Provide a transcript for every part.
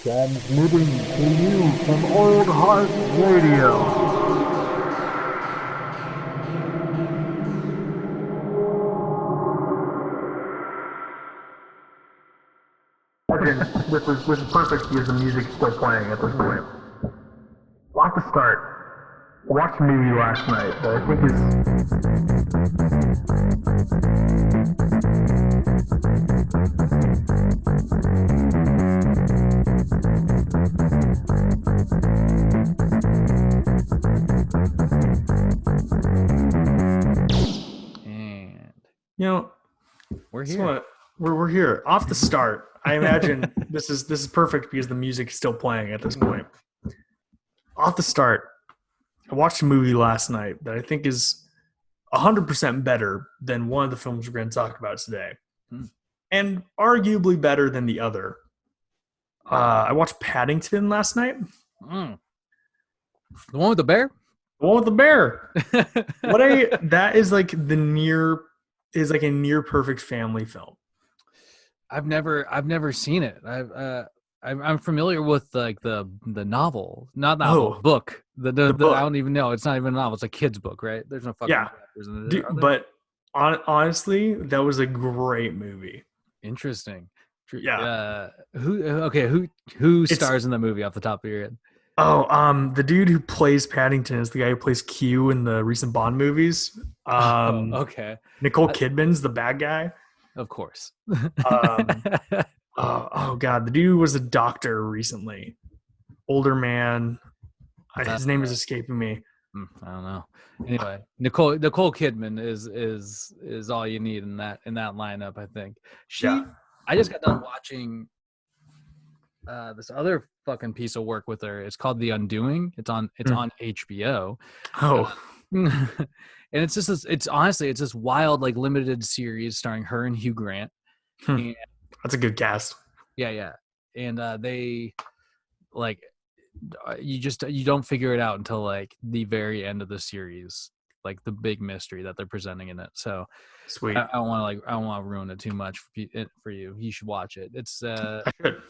Transmitting to you from Old Heart Radio. This is perfect because the music's still playing at this point. Lot to start. Watched a movie last night that I think And We're so here. we're here off the start. I imagine this is perfect because the music is still playing at this point. Off the start, I watched a movie last night that I think is 100% better than one of the films we're going to talk about today, and arguably better than the other. I watched Paddington last night. The one with the bear? The one with the bear. That is like a near perfect family film. I've never seen it. I'm familiar with like the novel, not novel, book. The book. I don't even know. It's not even a novel. It's a kid's book, right? There's no fucking characters in it. But honestly, that was a great movie. Interesting. Yeah. Who stars in the movie off the top of your head? Oh, the dude who plays Paddington is the guy who plays Q in the recent Bond movies. Okay. Nicole Kidman's the bad guy. Of course. Oh God, the dude was a doctor recently. Older man. His name is escaping me. I don't know. Anyway, Nicole Kidman is all you need in that lineup, I think. I just got done watching this other fucking piece of work with her. It's called The Undoing. It's on HBO. Oh. And it's just it's honestly this wild like limited series starring her and Hugh Grant. And, that's a good cast. Yeah. And they like you don't figure it out until like the very end of the series, like the big mystery that they're presenting in it. So sweet. I don't want to ruin it too much for you. You should watch it. It's I should.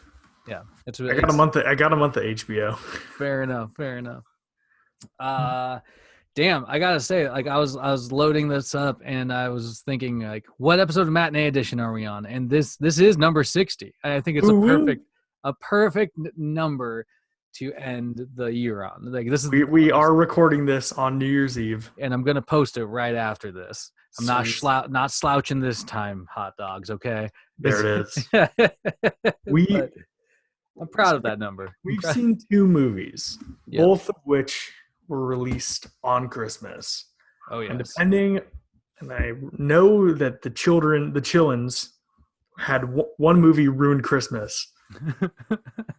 Yeah, I got a month of HBO. Fair enough. Damn, I gotta say, like I was loading this up and I was thinking like, what episode of Matinee Edition are we on? And this is number 60. I think it's a perfect number to end the year on. Like this is we are recording this on New Year's Eve, and I'm gonna post it right after this. I'm not slouching this time, hot dogs. Okay, there it is. I'm proud of that number. We've seen two movies, both of which were released on Christmas. Oh yeah. And I know that the Chillins had one movie ruined Christmas.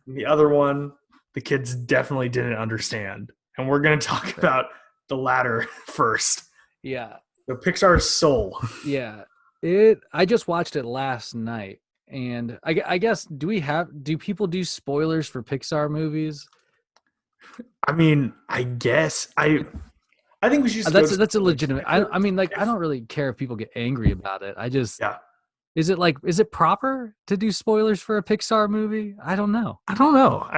The other one, the kids definitely didn't understand. And we're going to talk about the latter first. Yeah. So Pixar's Soul. Yeah. I just watched it last night. And I guess, do people do spoilers for Pixar movies? I mean, I guess I think we should. That's a legitimate. I mean, like, I don't really care if people get angry about it. I just, Is it proper to do spoilers for a Pixar movie? I don't know. I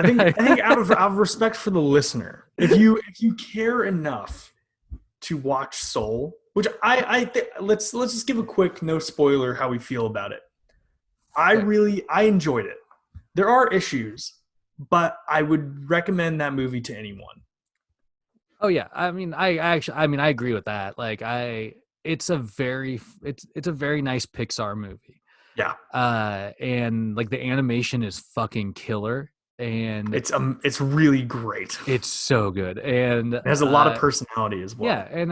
think out of respect for the listener, if you care enough to watch Soul, which I think, let's just give a quick no spoiler how we feel about it. I enjoyed it. There are issues, but I would recommend that movie to anyone. Oh yeah, I mean, I agree with that. Like, it's a very nice Pixar movie. Yeah. And like the animation is fucking killer, and it's really great. It's so good, and it has a lot of personality as well. Yeah, and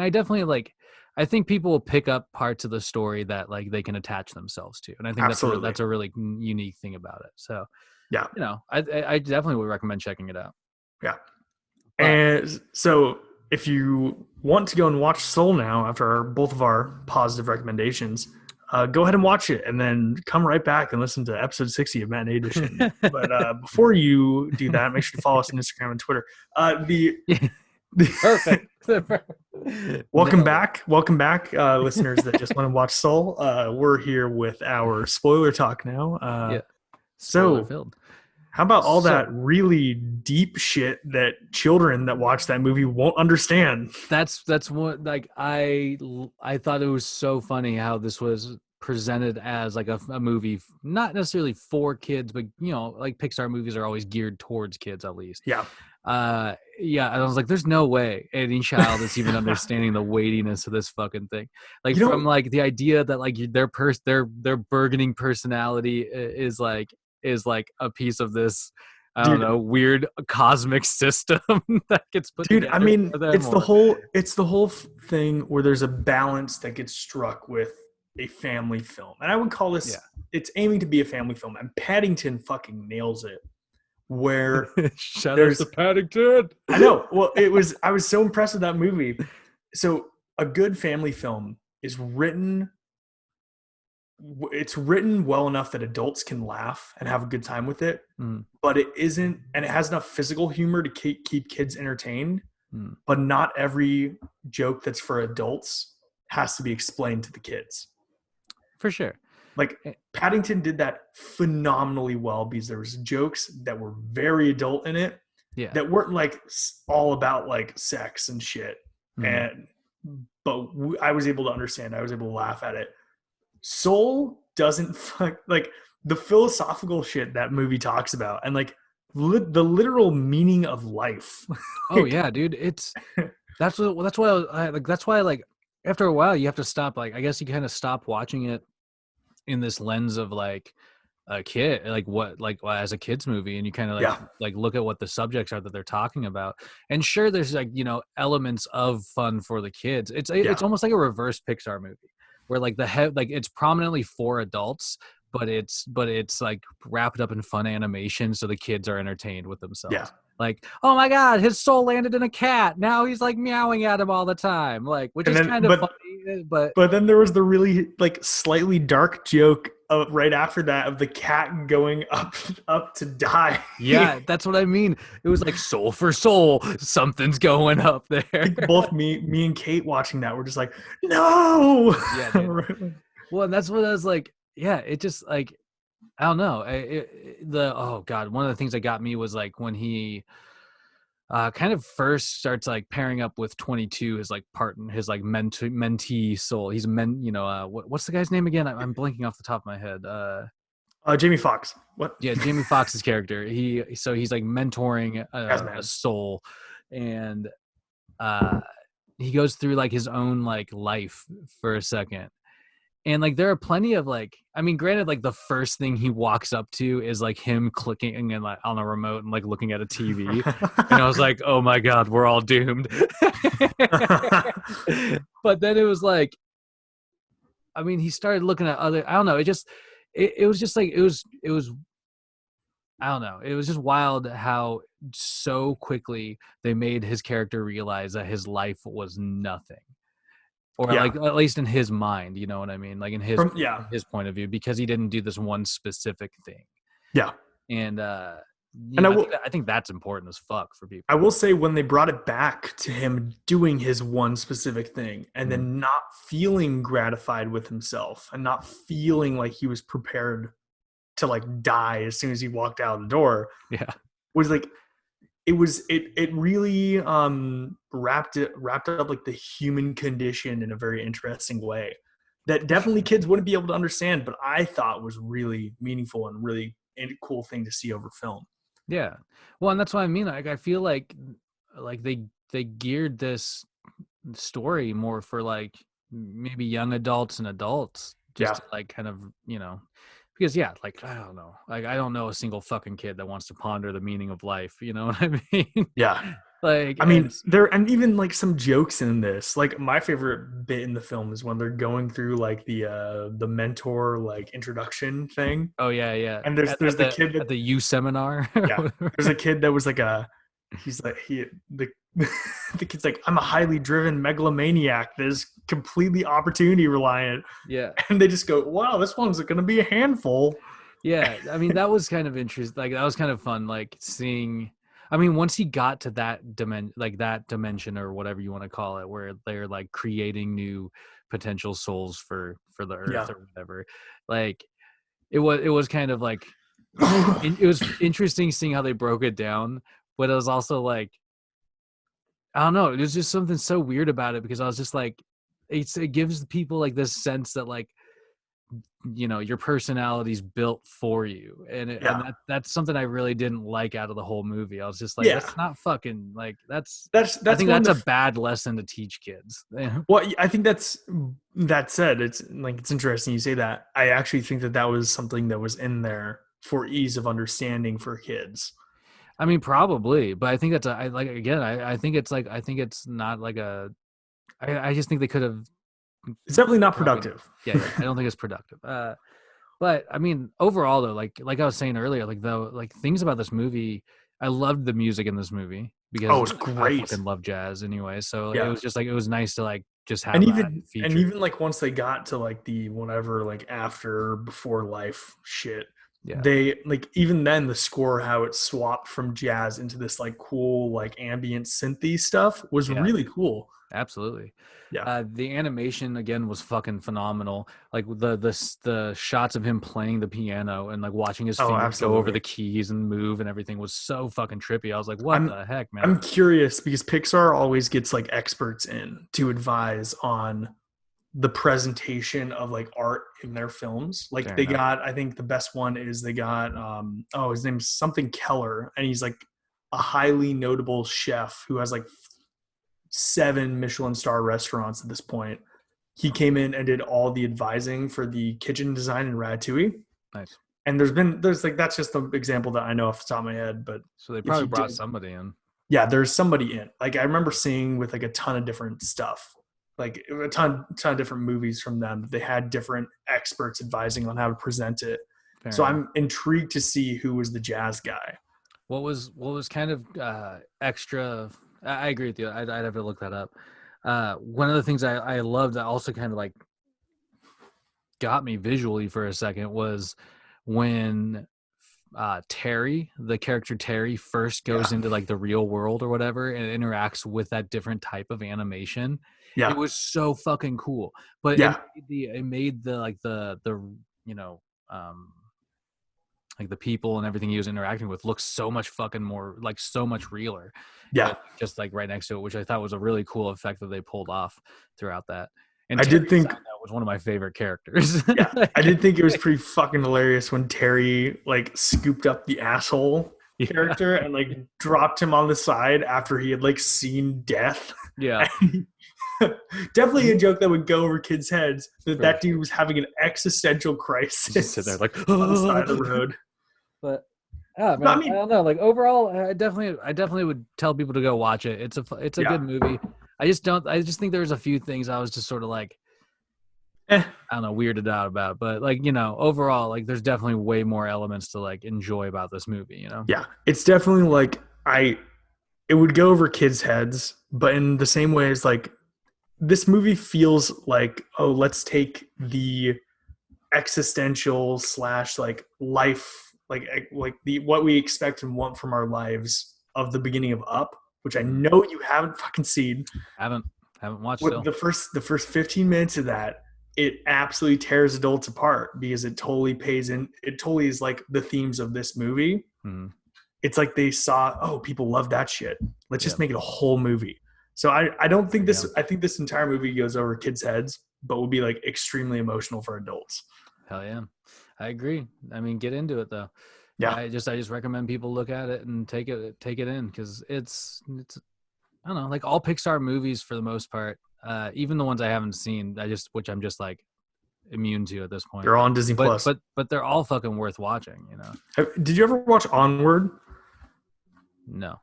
I think people will pick up parts of the story that like they can attach themselves to, and I think that's a really unique thing about it. So. Yeah, I definitely would recommend checking it out. Yeah, and so if you want to go and watch Soul now after both of our positive recommendations, go ahead and watch it, and then come right back and listen to episode 60 of Matinee Edition. But before you do that, make sure to follow us on Instagram and Twitter. Perfect. Welcome back, listeners that just want to watch Soul. We're here with our spoiler talk now. So, How about all So- that really deep shit that children that watch that movie won't understand? That's what, like, I thought it was so funny how this was presented as like a movie, not necessarily for kids, but like Pixar movies are always geared towards kids at least. Yeah. Yeah, and I was like, there's no way any child is even understanding the weightiness of this fucking thing. Like, from like the idea that like their burgeoning personality is like a piece of this, I don't know, weird cosmic system that gets put together. I mean, for them, it's the whole thing where there's a balance that gets struck with a family film. And I would call this, it's aiming to be a family film. And Paddington fucking nails it. Where shout out to Paddington. I know. Well, I was so impressed with that movie. So a good family film is written well enough that adults can laugh and have a good time with it, but it isn't, and it has enough physical humor to keep kids entertained, but not every joke that's for adults has to be explained to the kids. For sure. Like Paddington did that phenomenally well because there was jokes that were very adult in it, that weren't like all about like sex and shit. But I was able to understand. I was able to laugh at it. Soul doesn't like the philosophical shit that movie talks about, and like the literal meaning of life. Oh yeah, dude. That's why like after a while you have to stop. Like, I guess you kind of stop watching it in this lens of like a kid, like as a kid's movie, and you kind of like look at what the subjects are that they're talking about. And sure, there's like elements of fun for the kids. It's almost like a reverse Pixar movie, where like it's prominently for adults, but it's like wrapped up in fun animation, so the kids are entertained with themselves. Yeah. Like, oh my god, his soul landed in a cat. Now he's like meowing at him all the time, like, which is kind of funny. But then there was the really like slightly dark joke right after that of the cat going up to die. Yeah, that's what I mean. It was like soul for soul, something's going up there. I think both me and Kate watching that were just like, no. Yeah, dude. Well, and that's what I was like. Yeah, it just like, I don't know. Oh god, one of the things that got me was like when he kind of first starts like pairing up with 22, his like partner, his like mentee soul. He's what's the guy's name again? I'm blanking off the top of my head. Jamie Foxx. What? Yeah, Jamie Foxx's character. He's like mentoring a soul, and he goes through like his own like life for a second. And like there are plenty of like, I mean, granted, like the first thing he walks up to is like him clicking and like on a remote and like looking at a TV, and I was like, oh my god, we're all doomed. But then it was like, I mean, he started looking at other. I don't know. It was just like it was. I don't know. It was just wild how so quickly they made his character realize that his life was nothing. Or like at least in his mind, you know what I mean? Like in his point of view, because he didn't do this one specific thing. Yeah. And I think that's important as fuck for people. I will say when they brought it back to him doing his one specific thing and then not feeling gratified with himself and not feeling like he was prepared to like die as soon as he walked out of the door. Yeah. Was like it really wrapped up like the human condition in a very interesting way that definitely kids wouldn't be able to understand, but I thought was really meaningful and really a cool thing to see over film. Yeah. Well, and that's what I mean. Like, I feel like they geared this story more for like maybe young adults and adults, just to like kind of, because like, I don't know, like I don't know a single fucking kid that wants to ponder the meaning of life. You know what I mean? Yeah. Like, I mean, and even like some jokes in this, like my favorite bit in the film is when they're going through like the mentor like introduction thing. Oh yeah. And there's the kid at the U seminar. Yeah. There's a kid that was like the kid's like, I'm a highly driven megalomaniac that is completely opportunity reliant. Yeah. And they just go, wow, this one's going to be a handful. Yeah. I mean, that was kind of interesting. Like, that was kind of fun, like seeing, I mean, once he got to that dimension or whatever you want to call it, where they're like creating new potential souls for the earth or whatever, like it was kind of like it was interesting seeing how they broke it down, but it was also like, I don't know, there's just something so weird about it because I was just like, it gives people like this sense that like, your personality's built for you, and that's something I really didn't like out of the whole movie. I was just like, that's not fucking like that's I think that's a bad lesson to teach kids. Well, I think that said, it's like, it's interesting you say that. I actually think that was something that was in there for ease of understanding for kids. I mean, probably, but I think that's I think it's not like I just think they could have. It's definitely not productive. Yeah, I don't think it's productive. But I mean, overall though, like I was saying earlier, like things about this movie, I loved the music in this movie because it's great. I fucking love jazz anyway. So it was just like, it was nice to like just have even like once they got to like the whatever, like after before life shit. Yeah. They like, even then the score, how it swapped from jazz into this like cool like ambient synthy stuff was really cool. Absolutely. Yeah. The animation again was fucking phenomenal. Like the shots of him playing the piano and like watching his fingers go over the keys and move and everything was so fucking trippy. I was like, what the heck, man? I'm curious because Pixar always gets like experts in to advise on the presentation of like art in their films. Like got, I think the best one is they got his name's something Keller, and he's like a highly notable chef who has like 7 Michelin star restaurants at this point. He came in and did all the advising for the kitchen design in Ratatouille. Nice. And there's like, that's just the example that I know off the top of my head, but so they probably brought somebody in. Yeah, there's somebody in. Like I remember seeing with like a ton of different stuff, like a ton of different movies from them. They had different experts advising on how to present it. Fair enough. I'm intrigued to see who was the jazz guy. What was kind of extra. I agree with you. I'd have to look that up. One of the things I loved that also kind of like got me visually for a second was when Terry, the character Terry, first goes into like the real world or whatever and interacts with that different type of animation. Yeah, it was so fucking cool. But it made the like the like the people and everything he was interacting with looks so much fucking more, like so much realer. Yeah. Just like right next to it, which I thought was a really cool effect that they pulled off throughout that. And I did think that was one of my favorite characters. Yeah. I did think it was pretty fucking hilarious when Terry like scooped up the asshole character and like dropped him on the side after he had like seen death. Yeah. Definitely a joke that would go over kids' heads that dude was having an existential crisis. Just sit there like on the side of the road. But man, I don't know. Like overall, I definitely would tell people to go watch it. It's a good movie. I just think there's a few things I was just sort of like, I don't know, weirded out about. But like, overall, like there's definitely way more elements to like enjoy about this movie. Yeah, it's definitely like it would go over kids' heads, but in the same way as like this movie feels like, oh, let's take the existential / like life. Like the what we expect and want from our lives of the beginning of Up, which I know you haven't fucking seen. Haven't watched it. The first 15 minutes of that, it absolutely tears adults apart because it totally pays in. It totally is like the themes of this movie. Mm-hmm. It's like they saw, oh, people love that shit. Let's just make it a whole movie. So I don't think this. I think this entire movie goes over kids' heads, but will be like extremely emotional for adults. Hell yeah. I agree. I mean, get into it though. Yeah. I just recommend people look at it and take it in because it's I don't know, like all Pixar movies for the most part, even the ones I haven't seen, which I'm just like immune to at this point. They're all on Disney Plus, but they're all fucking worth watching. Did you ever watch Onward? No.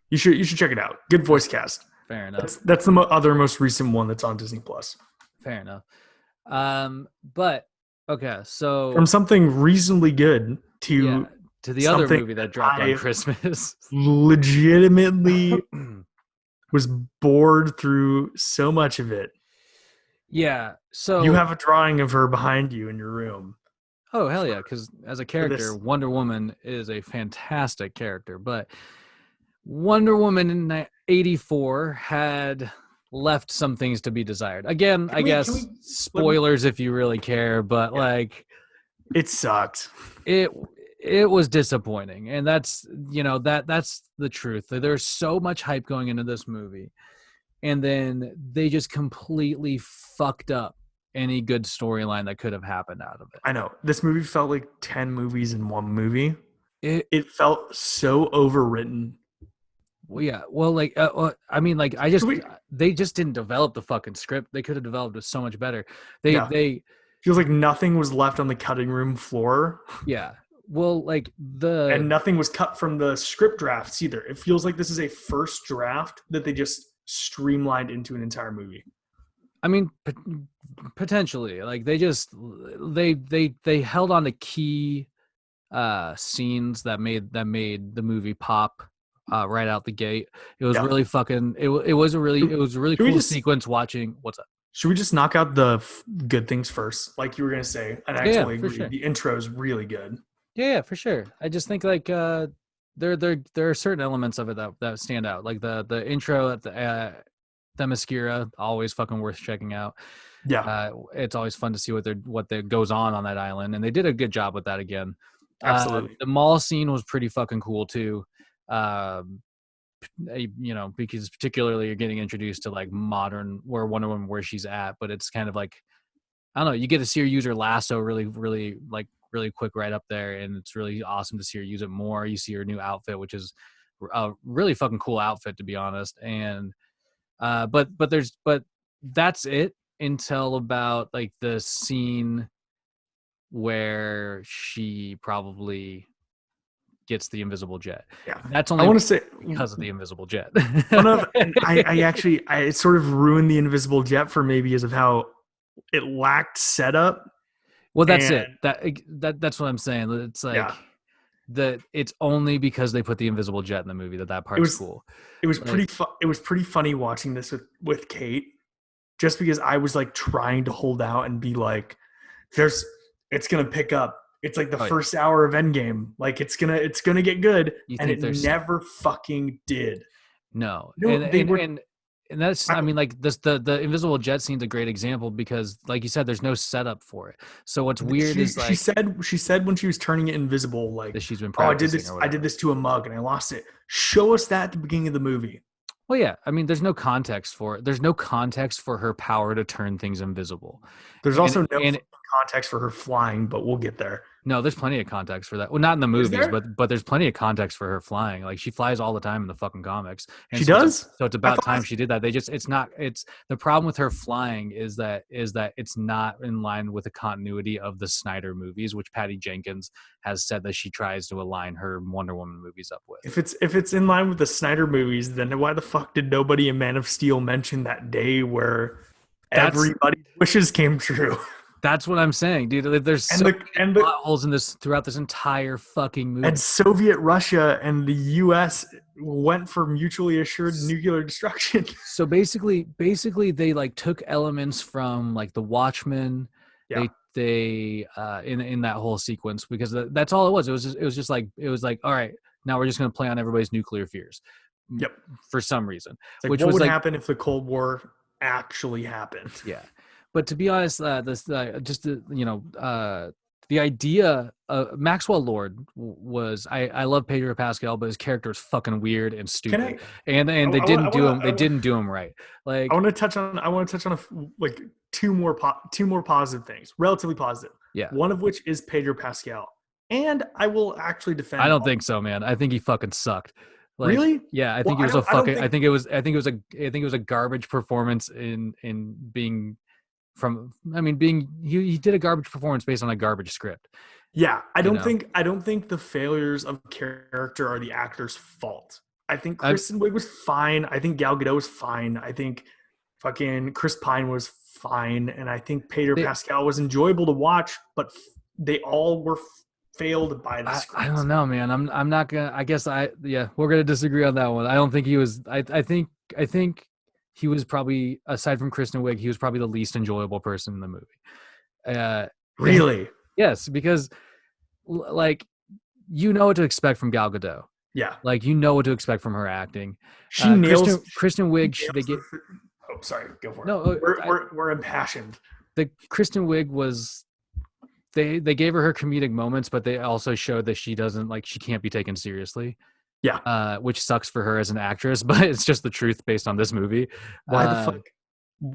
You should check it out. Good voice cast. Fair enough. That's the other most recent one that's on Disney Plus. Fair enough. But. Okay, so from something reasonably good to the other movie that dropped on Christmas. Legitimately was bored through so much of it. Yeah, so you have a drawing of her behind you in your room. Oh, hell yeah, because as a character, Wonder Woman is a fantastic character, but Wonder Woman in 84 had left some things to be desired. Again, I guess spoilers if you really care, but like it sucked. It it was disappointing, and that's the truth. There's so much hype going into this movie, and then they just completely fucked up any good storyline that could have happened out of it. I know. This movie felt like 10 movies in one movie. It felt so overwritten. well, yeah. Well, like, they just didn't develop the fucking script. They could have developed it so much better. They feels like nothing was left on the cutting room floor. Yeah. Well, like and nothing was cut from the script drafts either. It feels like this is a first draft that they just streamlined into an entire movie. I mean, potentially, like they held on to key scenes that made the movie pop right out the gate. It was really fucking. It was a really cool sequence watching. What's up? Should we just knock out the good things first, like you were gonna say? And actually agree. Sure. The intro is really good. Yeah, for sure. I just think like there are certain elements of it that stand out, like the intro at the Themyscira, always fucking worth checking out. Yeah, it's always fun to see what goes on that island, and they did a good job with that again. Absolutely. The mall scene was pretty fucking cool too. Because particularly you're getting introduced to like modern Wonder Woman where she's at, but it's kind of like, I don't know, you get to see her use her lasso really quick right up there, and it's really awesome to see her use it more. You see her new outfit, which is a really fucking cool outfit, to be honest. And but that's it until about like the scene where she probably gets the invisible jet. Yeah, that's only, I want to say, because of the invisible jet. I sort of ruined the invisible jet for me because of how it lacked setup. Well, that's it. That's what I'm saying. It's like it's only because they put the invisible jet in the movie that part's cool. It was pretty it was pretty funny watching this with Kate, just because I was like trying to hold out and be like, it's gonna pick up. It's like the first hour of Endgame. Like it's gonna get good, and it never fucking did. No, and that's, I mean, like this, the invisible jet scene's a great example because, like you said, there's no setup for it. So what's weird is like she said when she was turning it invisible, like that she's been practicing. I did this to a mug and I lost it. Show us that at the beginning of the movie. Well, yeah, I mean, there's no context for it. There's no context for her power to turn things invisible. There's also no context for her flying, but we'll get there. No, there's plenty of context for that. Well, not in the movies, but there's plenty of context for her flying. Like she flies all the time in the fucking comics. And she does. So it's about time she did that. It's the problem with her flying is that it's not in line with the continuity of the Snyder movies, which Patty Jenkins has said that she tries to align her Wonder Woman movies up with. If it's in line with the Snyder movies, then why the fuck did nobody in Man of Steel mention that day where everybody's wishes came true? That's what I'm saying, dude. There's so many plot holes in this throughout this entire fucking movie. And Soviet Russia and the U.S. went for mutually assured nuclear destruction. So basically, they like took elements from like the Watchmen. Yeah. They in that whole sequence, because that's all it was. It was like all right, now we're just gonna play on everybody's nuclear fears. Yep. For some reason, like, what would happen if the Cold War actually happened? Yeah. But to be honest, the idea of Maxwell Lord was, I love Pedro Pascal, but his character is fucking weird and stupid, and they didn't do him right. Like I want to touch on like two more positive things, relatively positive. Yeah. One of which is Pedro Pascal, and I will actually defend. I don't think so, man. I think he fucking sucked. Like, really? Yeah, I think it was a fucking. I think it was a garbage performance in being. He did a garbage performance based on a garbage script. Yeah, I don't think the failures of character are the actor's fault. I think Kristen Wiig was fine. I think Gal Gadot was fine. I think fucking Chris Pine was fine, and I think Pedro Pascal was enjoyable to watch. But they all were failed by the script. I don't know, man. I'm not gonna. I guess we're gonna disagree on that one. I don't think he was. I think he was probably, aside from Kristen Wiig, he was probably the least enjoyable person in the movie. Really? Yes, because like you know what to expect from Gal Gadot. Yeah. Like you know what to expect from her acting. She nails Kristen Wiig. Sorry, go for it. No, we're impassioned. The Kristen Wiig was they gave her comedic moments, but they also showed that she can't be taken seriously. Yeah. Which sucks for her as an actress, but it's just the truth based on this movie. Why the fuck?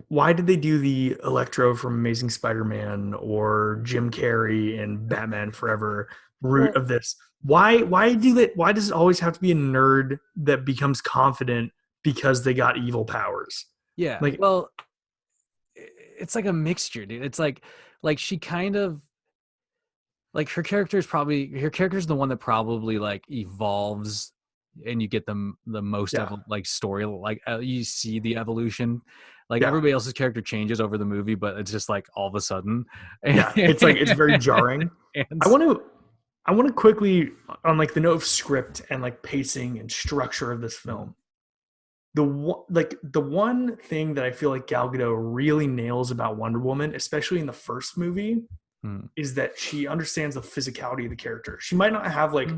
Why did they do the Electro from Amazing Spider-Man or Jim Carrey in Batman Forever route of this? Why do that? Why does it always have to be a nerd that becomes confident because they got evil powers? Yeah. Like, well, it's like a mixture, dude. It's like she kind of like her character is the one that probably like evolves, and you get the most Yeah. like story, like you see the evolution. Like Yeah. everybody else's character changes over the movie, but it's just like all of a sudden. Yeah, it's like it's very jarring. And I want to quickly, on like the note of script and like pacing and structure of this film. The one thing that I feel like Gal Gadot really nails about Wonder Woman, especially in the first movie, is that she understands the physicality of the character. She might not have like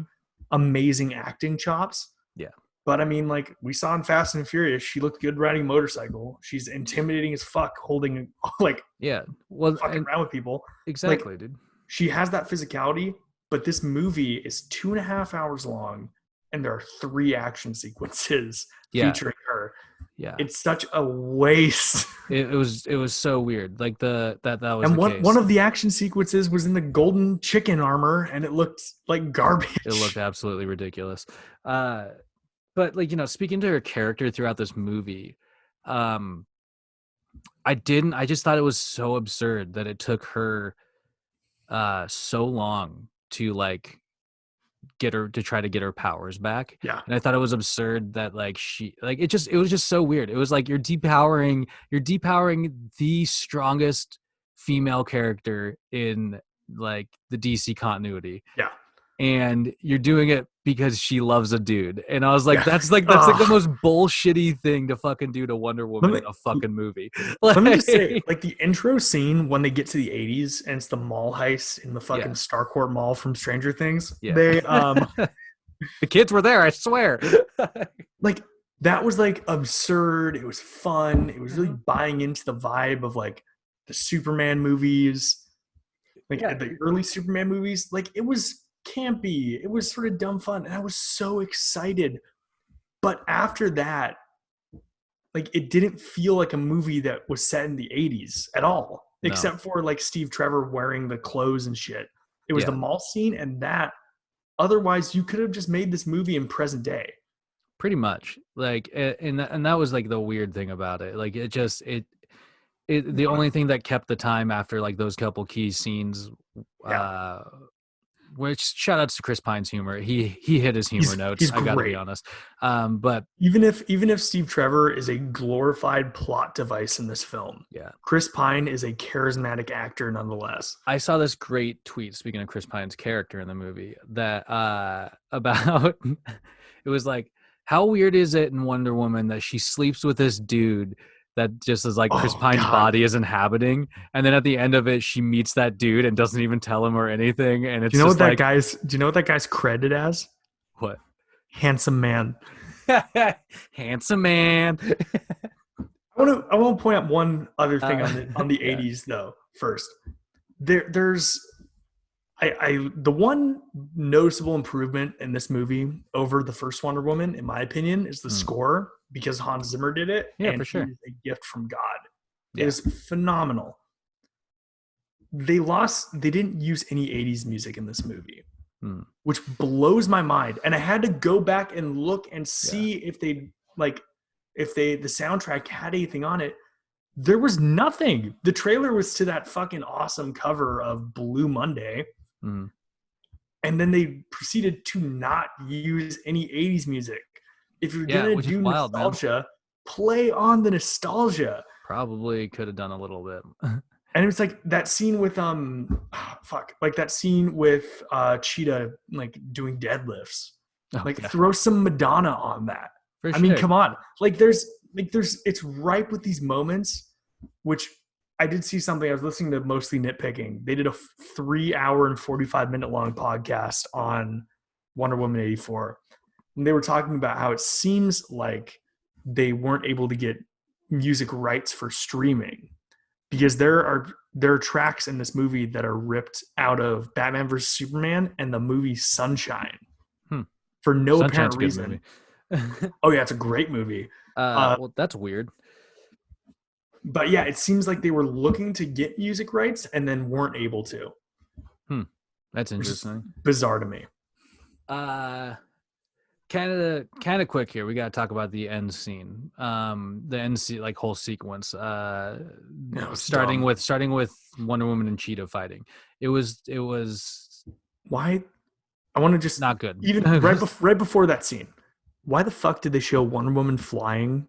amazing acting chops. Yeah. But I mean, like we saw in Fast and Furious, she looked good riding a motorcycle. She's intimidating as fuck, holding like fucking around with people. Exactly, like, dude. She has that physicality, but this movie is 2.5 hours long, and there are 3 action sequences featuring her. Yeah, it's such a waste. It was so weird. Like that was. And the case. one of the action sequences was in the golden chicken armor, and it looked like garbage. It looked absolutely ridiculous. But like, speaking to her character throughout this movie, I just thought it was so absurd that it took her so long to like try to get her powers back. Yeah. And I thought it was absurd that like it was just so weird. It was like you're depowering the strongest female character in like the DC continuity. Yeah. And you're doing it because she loves a dude. And I was like, that's like the most bullshitty thing to fucking do to Wonder Woman in a fucking movie. Let me just say, like the intro scene when they get to the 80s and it's the mall heist in the fucking Starcourt Mall from Stranger Things. Yeah. They the kids were there, I swear. Like that was like absurd. It was fun. It was really buying into the vibe of like the Superman movies. Like the early Superman movies. Like it was campy. It was sort of dumb fun. And I was so excited. But after that, like it didn't feel like a movie that was set in the 80s at all. No. Except for like Steve Trevor wearing the clothes and shit. It was the mall scene and that. Otherwise, you could have just made this movie in present day. Pretty much. Like, and that was like the weird thing about it. Like the only thing that kept the time after like those couple key scenes, which shout outs to Chris Pine's humor. He hit his humor notes. I gotta be honest. But even if Steve Trevor is a glorified plot device in this film, Chris Pine is a charismatic actor nonetheless. I saw this great tweet, speaking of Chris Pine's character in the movie, that about it was like, how weird is it in Wonder Woman that she sleeps with this dude that just is like Chris Pine's body is inhabiting, and then at the end of it, she meets that dude and doesn't even tell him or anything. And it's do you know what that guy's credited as? What? Handsome man. Handsome man. I want to point out one other thing on the 80s though. First, there's the one noticeable improvement in this movie over the first Wonder Woman, in my opinion, is the score, because Hans Zimmer did it. Yeah, for sure. He is a gift from God. It is phenomenal. They didn't use any 80s music in this movie, which blows my mind. And I had to go back and look and see if the soundtrack had anything on it. There was nothing. The trailer was to that fucking awesome cover of Blue Monday. And then they proceeded to not use any 80s music. If you're going to do nostalgia, play on the nostalgia. Probably could have done a little bit. And it's like that scene with that scene with Cheetah like doing deadlifts. Throw some Madonna on that. I mean, come on. There's it's ripe with these moments, which I did see something. I was listening to Mostly Nitpicking. They did a 3-hour and 45-minute long podcast on Wonder Woman 84. And they were talking about how it seems like they weren't able to get music rights for streaming, because there are there are tracks in this movie that are ripped out of Batman vs Superman and the movie Sunshine for no Sunshine's apparent a good reason. movie. Oh yeah, it's a great movie. Well, that's weird. But yeah, it seems like they were looking to get music rights and then weren't able to. That's Which is interesting. bizarre to me. Kind of quick here. We got to talk about the end scene. The end scene, like whole sequence. Starting dumb. with Wonder Woman and Cheetah fighting. It was Why? I want to just not good. Even right before that scene, why the fuck did they show Wonder Woman flying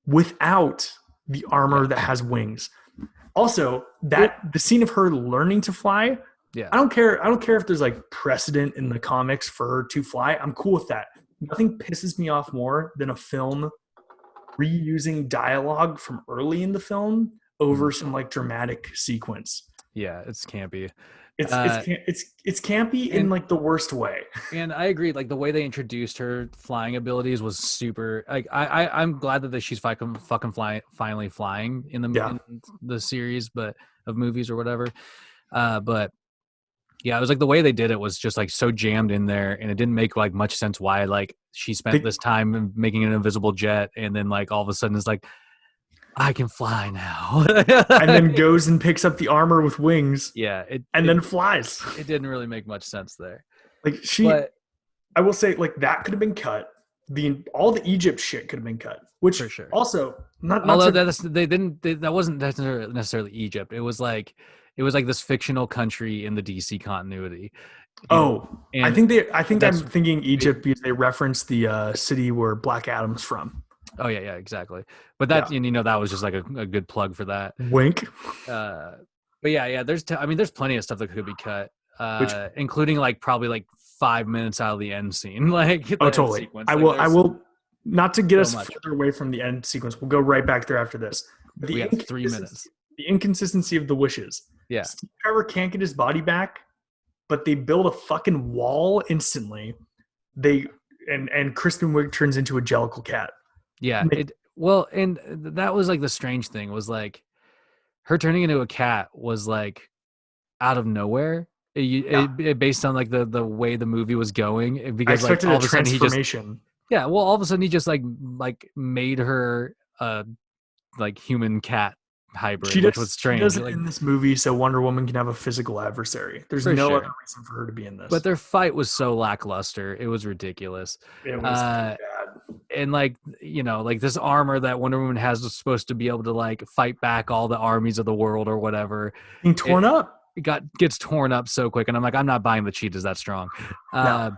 without the armor that has wings? Also, the scene of her learning to fly. Yeah. I don't care if there's like precedent in the comics for her to fly. I'm cool with that. Nothing pisses me off more than a film reusing dialogue from early in the film over some like dramatic sequence. Yeah, it's campy. It's campy in like the worst way. And I agree. Like the way they introduced her flying abilities was super. Like I'm glad that she's finally flying in the series, but of movies or whatever. But yeah, it was like the way they did it was just like so jammed in there, and it didn't make like much sense why like she spent this time making an invisible jet, and then like all of a sudden it's like I can fly now, and then goes and picks up the armor with wings. Yeah, then flies. It didn't really make much sense there. Like I will say like that could have been cut. All the Egypt shit could have been cut, which for sure. Also that wasn't necessarily Egypt. It was like this fictional country in the DC continuity. I think I'm thinking Egypt because they reference the city where Black Adam's from. Oh yeah, exactly. But that that was just like a good plug for that. Wink. But yeah. There's plenty of stuff that could be cut, including like probably like 5 minutes out of the end scene. Like totally. Sequence. I will not to get us further away from the end sequence. We'll go right back there after this. We have 3 minutes. The inconsistency of the wishes. Yeah. Steve Trevor can't get his body back, but they build a fucking wall instantly. And Kristen Wiig turns into a Jellicle cat. Yeah. And that was like the strange thing was like her turning into a cat was like out of nowhere. It based on like the way the movie was going, because like all of a sudden all of a sudden he just like made her like human cat hybrid, which was strange. She does it in this movie so Wonder Woman can have a physical adversary. There's other reason for her to be in this. But their fight was so lackluster. It was ridiculous. It was bad. And like, like this armor that Wonder Woman has is supposed to be able to like fight back all the armies of the world or whatever. Being torn up. It gets torn up so quick. And I'm like, I'm not buying the cheetahs that strong. No.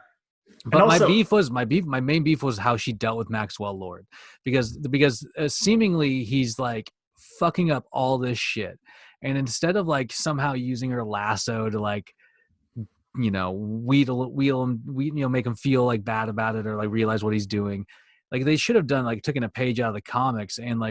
But my main beef was how she dealt with Maxwell Lord, because seemingly he's like fucking up all this shit, and instead of like somehow using her lasso to like wheel him, make him feel like bad about it or like realize what he's doing, like they should have done like taken a page out of the comics and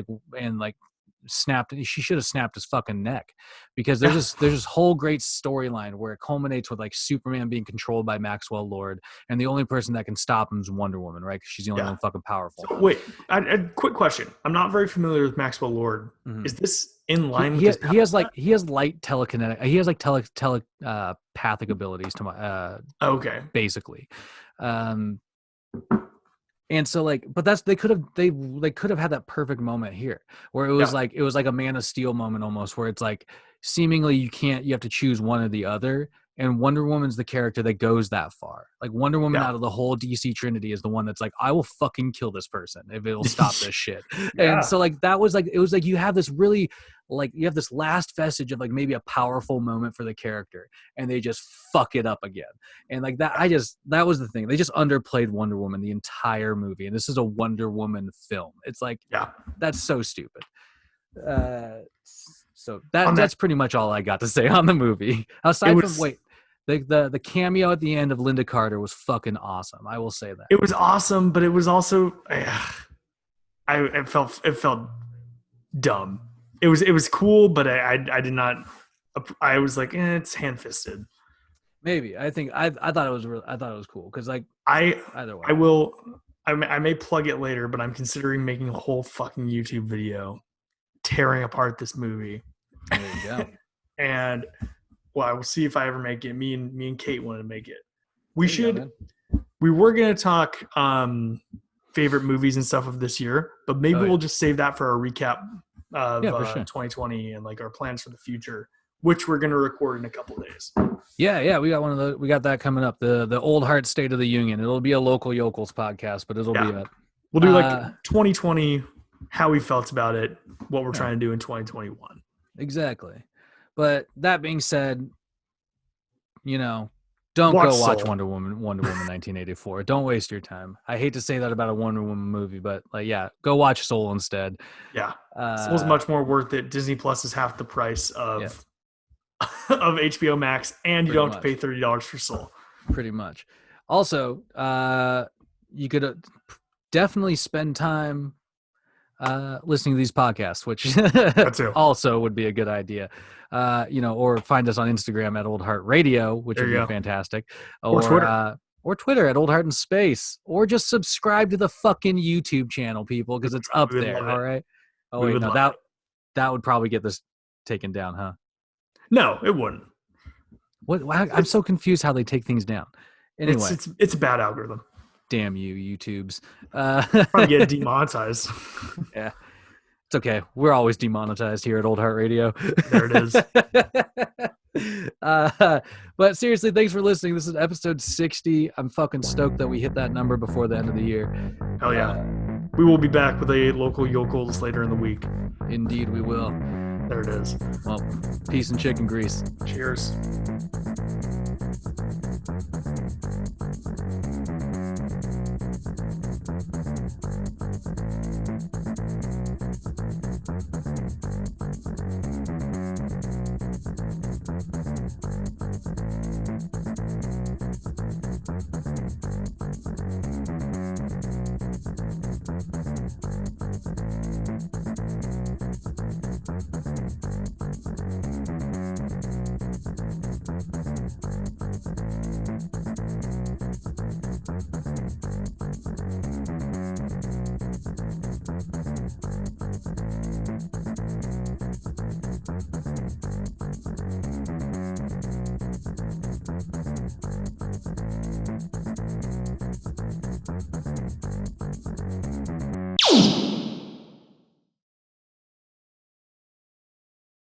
she should have snapped his fucking neck, because there's this whole great storyline where it culminates with like Superman being controlled by Maxwell Lord, and the only person that can stop him is Wonder Woman, right? Because she's the only one fucking powerful. So, wait, a quick question. I'm not very familiar with Maxwell Lord. Mm-hmm. Is this in line with he has light telekinetic. He has like telepathic abilities to my okay, basically. And so like, but they could have had that perfect moment here where it was like a Man of Steel moment almost, where it's like seemingly you have to choose one or the other. And Wonder Woman's the character that goes that far. Like Wonder Woman out of the whole DC Trinity is the one that's like, I will fucking kill this person if it'll stop this shit. And so like, it was like, you have this really like, you have this last vestige of like maybe a powerful moment for the character, and they just fuck it up again. And like that was the thing. They just underplayed Wonder Woman the entire movie. And this is a Wonder Woman film. It's like, that's so stupid. So that's pretty much all I got to say on the movie. The cameo at the end of Linda Carter was fucking awesome. I will say that. It was awesome, but it was also it felt dumb. It was cool, but I did not. I was like, it's hand-fisted. Maybe I thought it was cool because like either way. I may plug it later, but I'm considering making a whole fucking YouTube video tearing apart this movie There you go. And well, I will see if I ever make it. Me and Kate wanted to make it. We were gonna talk favorite movies and stuff of this year, but maybe we'll just save that for our recap of 2020 and like our plans for the future, which we're gonna record in a couple days. Yeah, we got that coming up. The Old Heart State of the Union. It'll be a local yokels podcast, but it'll be we'll do like 2020, how we felt about it, what we're trying to do in 2021. Exactly. But that being said, don't go watch Wonder Woman 1984. Don't waste your time. I hate to say that about a Wonder Woman movie, but go watch Soul instead. Yeah. Soul's much more worth it. Disney Plus is half the price of of HBO Max, and you don't have to pay $30 for Soul. Pretty much. Also, you could definitely spend time listening to these podcasts, which also would be a good idea. Or find us on Instagram at Old Heart Radio, which would be fantastic. Or Twitter. Or Twitter at Old Heart in Space. Or just subscribe to the fucking YouTube channel, people, because it's up there. All right. Oh wait, no, that would probably get this taken down, huh? No, it wouldn't. What? I'm so confused how they take things down. Anyway, it's a bad algorithm. Damn you, YouTubes. Probably get demonetized. Yeah. It's okay. We're always demonetized here at Old Heart Radio. There it is. But seriously, thanks for listening. This is episode 60. I'm fucking stoked that we hit that number before the end of the year. Hell yeah. We will be back with a local yokels later in the week. Indeed, we will. There it is. Well, peace and chicken grease. Cheers.